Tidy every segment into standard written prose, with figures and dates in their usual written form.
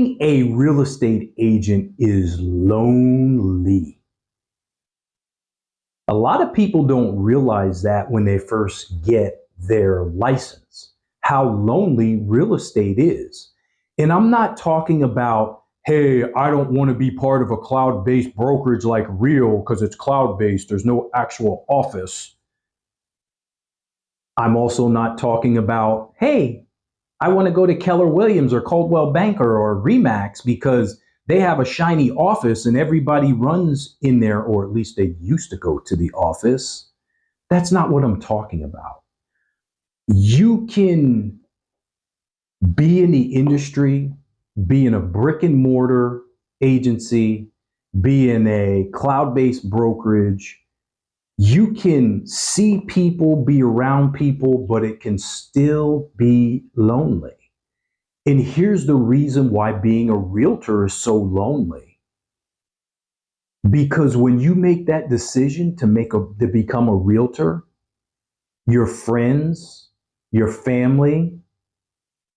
Being a real estate agent is lonely. A lot of people don't realize that when they first get their license, how lonely real estate is. And I'm not talking about, hey, I don't want to be part of a cloud-based brokerage like Real because it's cloud-based, there's no actual office. I'm also not talking about, hey, I want to go to Keller Williams or Coldwell Banker or Remax because they have a shiny office and everybody runs in there, or at least they used to go to the office. That's not what I'm talking about. You can be in the industry, be in a brick and mortar agency, be in a cloud-based brokerage. You can see people, be around people, but it can still be lonely. And here's the reason why being a realtor is so lonely. Because when you make that decision to become a realtor, your friends, your family,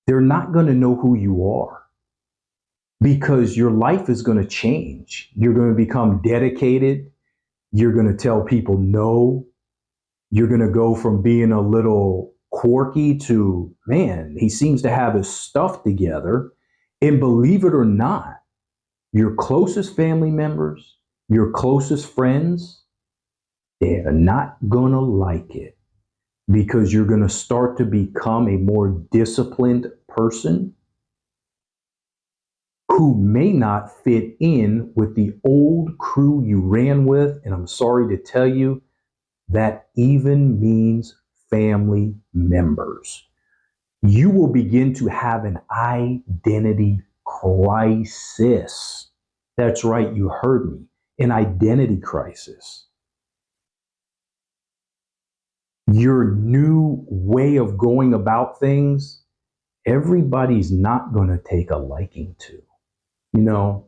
they're not going to know who you are. Because your life is going to change. You're going to become dedicated. You're going to tell people no. You're going to go from being a little quirky to, man, he seems to have his stuff together. And believe it or not, your closest family members, your closest friends, they're not going to like it because you're going to start to become a more disciplined person who may not fit in with the old crew you ran with. And I'm sorry to tell you, that even means family members. You will begin to have an identity crisis. That's right, you heard me, an identity crisis. Your new way of going about things, everybody's not going to take a liking to. You know,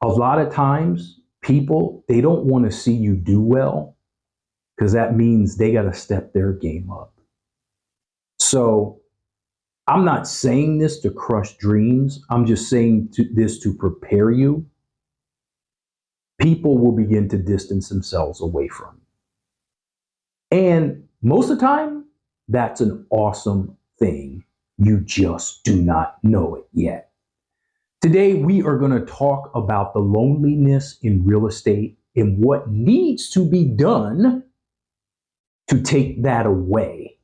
a lot of times people, they don't want to see you do well because that means they got to step their game up. So I'm not saying this to crush dreams. I'm just saying this to prepare you. People will begin to distance themselves away from you. And most of the time, that's an awesome thing. You just do not know it yet. Today, we are going to talk about the loneliness in real estate and what needs to be done to take that away.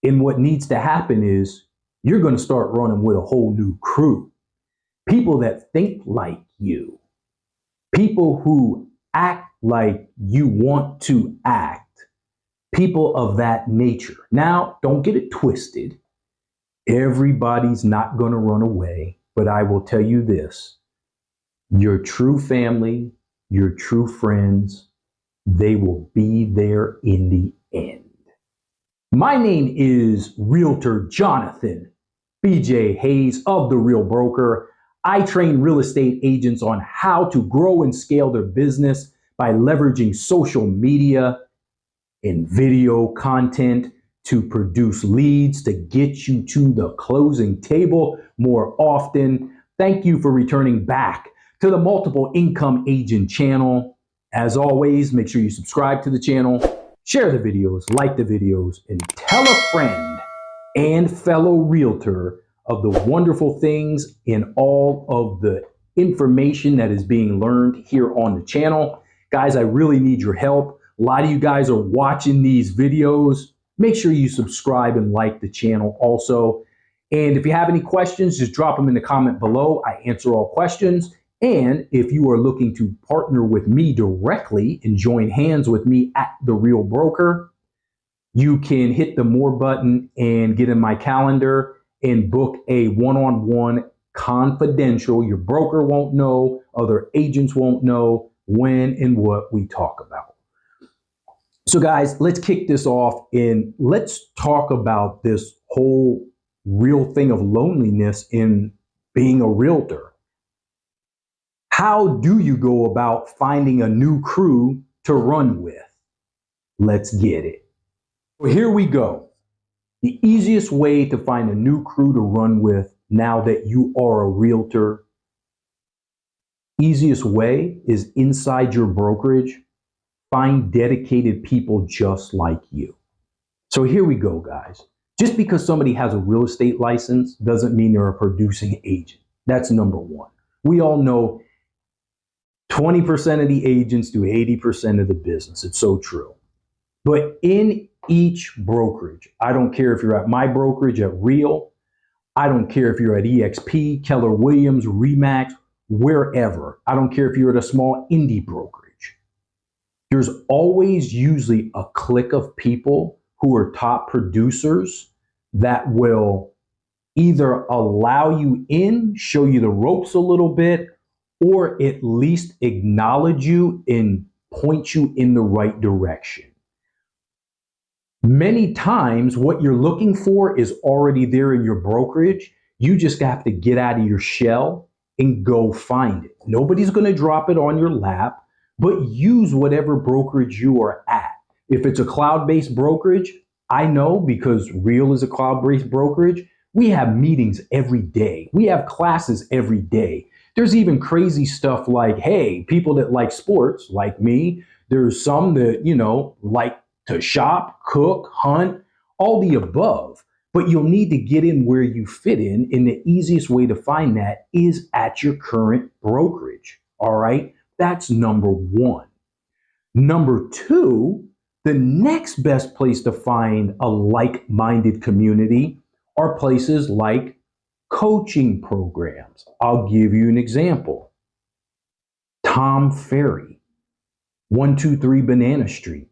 And what needs to happen is you're going to start running with a whole new crew. People that think like you. People who act like you want to act. People of that nature. Now, don't get it twisted. Everybody's not going to run away. But I will tell you this. Your true family, your true friends, they will be there in the end. My name is Realtor Jonathan B.J. Hayes of The Real Broker. I train real estate agents on how to grow and scale their business by leveraging social media and video content to produce leads to get you to the closing table more often. Thank you for returning back to the Multiple Income Agent channel. As always, make sure you subscribe to the channel, share the videos, like the videos, and tell a friend and fellow realtor of the wonderful things and all of the information that is being learned here on the channel. Guys, I really need your help. A lot of you guys are watching these videos. Make sure you subscribe and like the channel also. And if you have any questions, just drop them in the comment below. I answer all questions. And if you are looking to partner with me directly and join hands with me at The Real Broker, you can hit the more button and get in my calendar and book a one-on-one confidential. Your broker won't know, other agents won't know when and what we talk about. So guys, let's kick this off and let's talk about this whole real thing of loneliness in being a realtor. How do you go about finding a new crew to run with? Let's get it. Well, here we go. The easiest way to find a new crew to run with now that you are a realtor, easiest way is inside your brokerage, find dedicated people just like you. So here we go, guys. Just because somebody has a real estate license doesn't mean they're a producing agent. That's number one. We all know 20% of the agents do 80% of the business. It's so true. But in each brokerage, I don't care if you're at my brokerage at Real, I don't care if you're at eXp, Keller Williams, Remax, wherever. I don't care if you're at a small indie brokerage. There's always usually a clique of people who are top producers that will either allow you in, show you the ropes a little bit, or at least acknowledge you and point you in the right direction. Many times what you're looking for is already there in your brokerage. You just have to get out of your shell and go find it. Nobody's going to drop it on your lap, but use whatever brokerage you are at. If it's a cloud-based brokerage, I know because Real is a cloud-based brokerage, we have meetings every day. We have classes every day. There's even crazy stuff like, hey, people that like sports, like me, there's some that, like to shop, cook, hunt, all the above. But you'll need to get in where you fit in, and the easiest way to find that is at your current brokerage, all right? That's number one. Number two, the next best place to find a like-minded community are places like coaching programs. I'll give you an example. Tom Ferry, 123 Banana Street.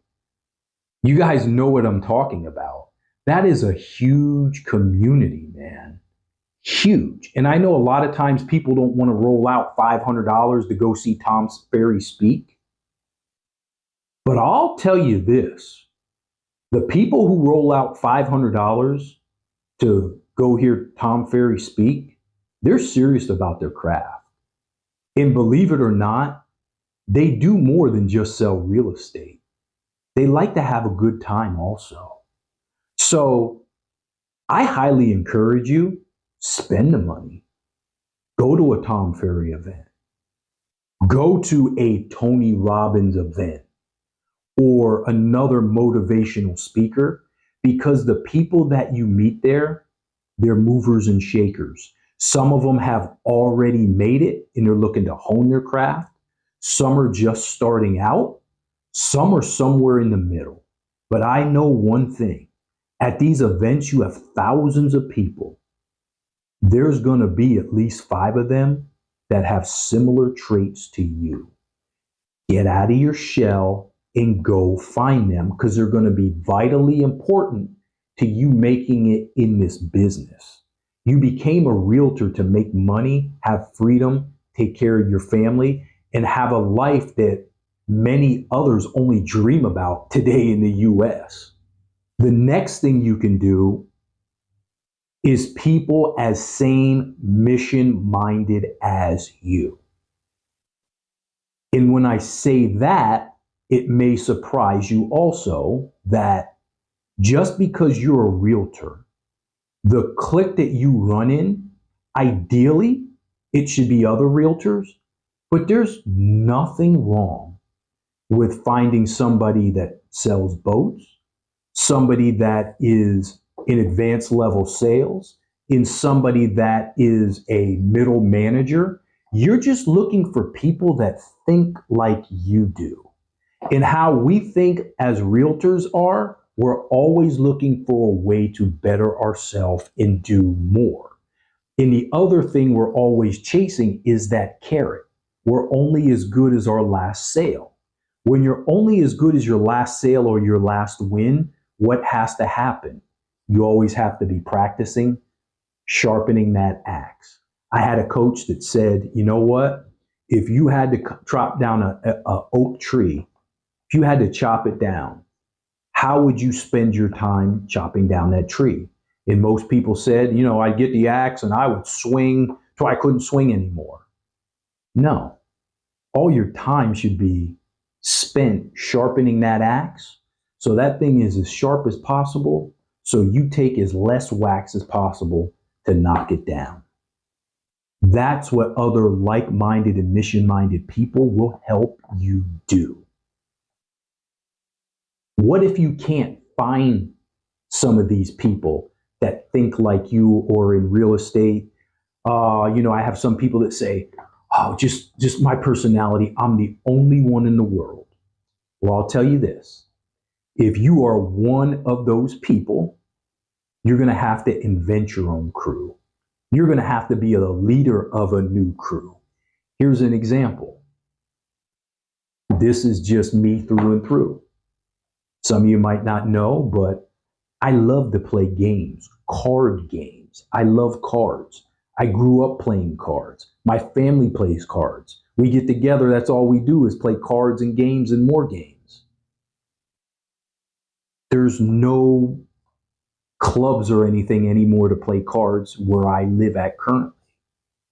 You guys know what I'm talking about. That is a huge community, man. Huge. And I know a lot of times people don't want to roll out $500 to go see Tom Ferry speak. But I'll tell you this. The people who roll out $500 to go hear Tom Ferry speak, they're serious about their craft. And believe it or not, they do more than just sell real estate. They like to have a good time also. So I highly encourage you, spend the money. Go to a Tom Ferry event. Go to a Tony Robbins event or another motivational speaker, because the people that you meet there, they're movers and shakers. Some of them have already made it and they're looking to hone their craft. Some are just starting out. Some are somewhere in the middle. But I know one thing. At these events, you have thousands of people. There's going to be at least 5 of them that have similar traits to you. Get out of your shell and go find them, because they're going to be vitally important to you making it in this business. You became a realtor to make money, have freedom, take care of your family, and have a life that many others only dream about today in the US. The next thing you can do is people as same mission-minded as you. And when I say that, it may surprise you also that just because you're a realtor, the clique that you run in, ideally, it should be other realtors, but there's nothing wrong with finding somebody that sells boats, somebody that is in advanced level sales, in somebody that is a middle manager. You're just looking for people that think like you do. And how we think as realtors are, we're always looking for a way to better ourselves and do more. And the other thing we're always chasing is that carrot. We're only as good as our last sale. When you're only as good as your last sale or your last win, what has to happen? You always have to be practicing, sharpening that axe. I had a coach that said, you know what? If you had to chop down a oak tree, if you had to chop it down, how would you spend your time chopping down that tree? And most people said, I'd get the axe and I would swing till I couldn't swing anymore. No, all your time should be spent sharpening that axe so that thing is as sharp as possible, so you take as less wax as possible to knock it down. That's what other like-minded and mission-minded people will help you do. What if you can't find some of these people that think like you or in real estate? I have some people that say, oh, just my personality, I'm the only one in the world. Well, I'll tell you this. If you are one of those people, you're going to have to invent your own crew. You're going to have to be a leader of a new crew. Here's an example. This is just me through and through. Some of you might not know, but I love to play games, card games. I love cards. I grew up playing cards. My family plays cards. We get together, that's all we do is play cards and games and more games. There's no clubs or anything anymore to play cards where I live at currently.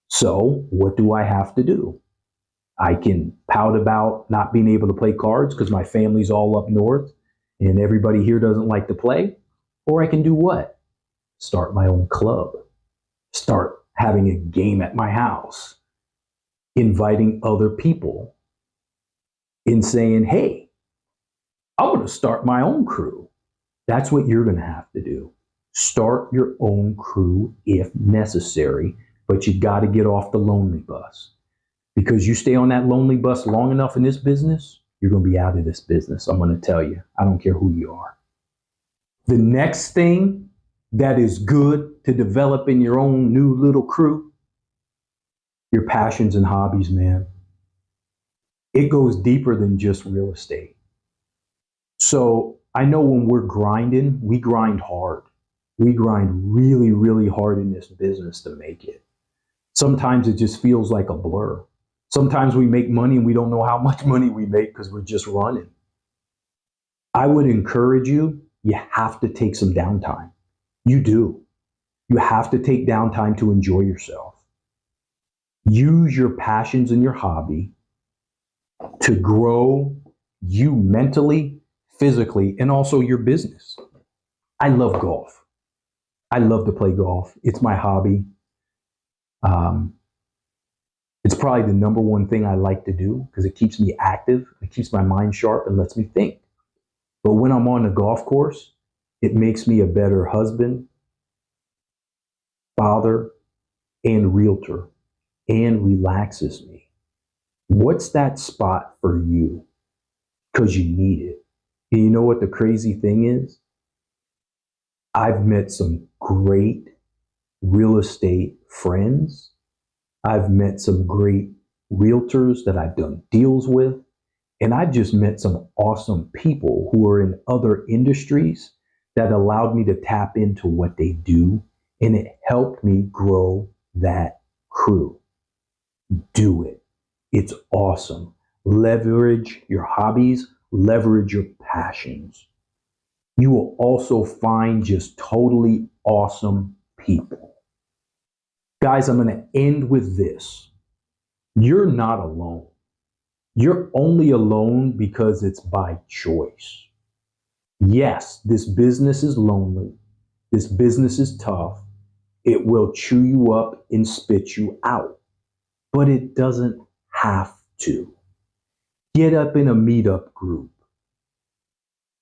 So what do I have to do? I can pout about not being able to play cards because my family's all up north and everybody here doesn't like to play. Or I can do what? Start my own club. Start having a game at my house. Inviting other people and saying, hey, I'm going to start my own crew. That's what you're going to have to do. Start your own crew if necessary, but you got to get off the lonely bus. Because you stay on that lonely bus long enough in this business, you're going to be out of this business. I'm going to tell you, I don't care who you are. The next thing that is good to develop in your own new little crew, your passions and hobbies, man. It goes deeper than just real estate. So I know when we're grinding, we grind hard. We grind really, really hard in this business to make it. Sometimes it just feels like a blur. Sometimes we make money and we don't know how much money we make because we're just running. I would encourage you, you have to take some downtime. You do. You have to take downtime to enjoy yourself. Use your passions and your hobby to grow you mentally, physically, and also your business. I love golf. I love to play golf. It's my hobby. It's probably the number one thing I like to do because it keeps me active, it keeps my mind sharp, and lets me think. But when I'm on the golf course, it makes me a better husband, father, and realtor, and relaxes me. What's that spot for you? Because you need it. And you know what the crazy thing is? I've met some great real estate friends. I've met some great realtors that I've done deals with. And I've just met some awesome people who are in other industries that allowed me to tap into what they do. And it helped me grow that crew. Do it. It's awesome. Leverage your hobbies, leverage your passions. You will also find just totally awesome people. Guys, I'm going to end with this. You're not alone. You're only alone because it's by choice. Yes, this business is lonely. This business is tough. It will chew you up and spit you out. But it doesn't have to. Get up in a meetup group.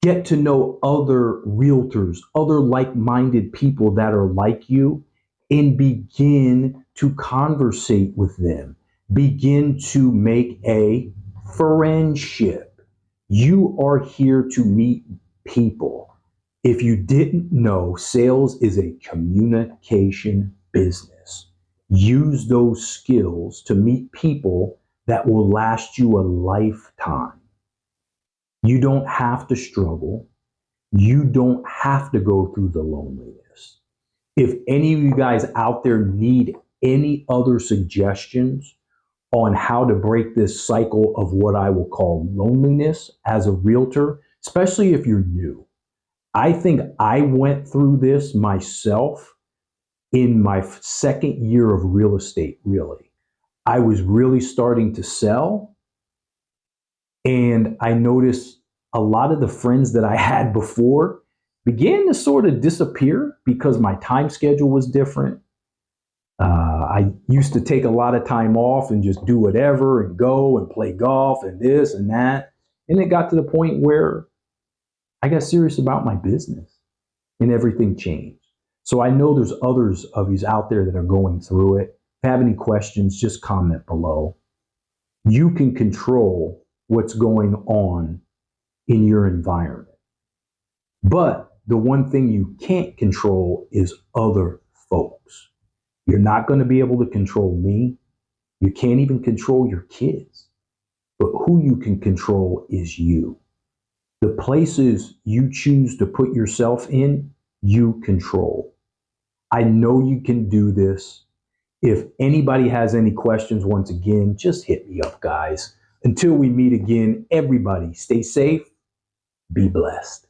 Get to know other realtors, other like-minded people that are like you, and begin to conversate with them. Begin to make a friendship. You are here to meet people. If you didn't know, sales is a communication business. Use those skills to meet people that will last you a lifetime. You don't have to struggle. You don't have to go through the loneliness. If any of you guys out there need any other suggestions on how to break this cycle of what I will call loneliness as a realtor, especially if you're new, I think I went through this myself in my second year of real estate, really. I was really starting to sell, and I noticed a lot of the friends that I had before began to sort of disappear because my time schedule was different. I used to take a lot of time off and just do whatever and go and play golf and this and that. And it got to the point where I got serious about my business and everything changed. So I know there's others of you out there that are going through it. If you have any questions, just comment below. You can control what's going on in your environment. But the one thing you can't control is other folks. You're not going to be able to control me. You can't even control your kids. But who you can control is you. The places you choose to put yourself in, you control. I know you can do this. If anybody has any questions, once again, just hit me up, guys. Until we meet again, everybody stay safe, be blessed.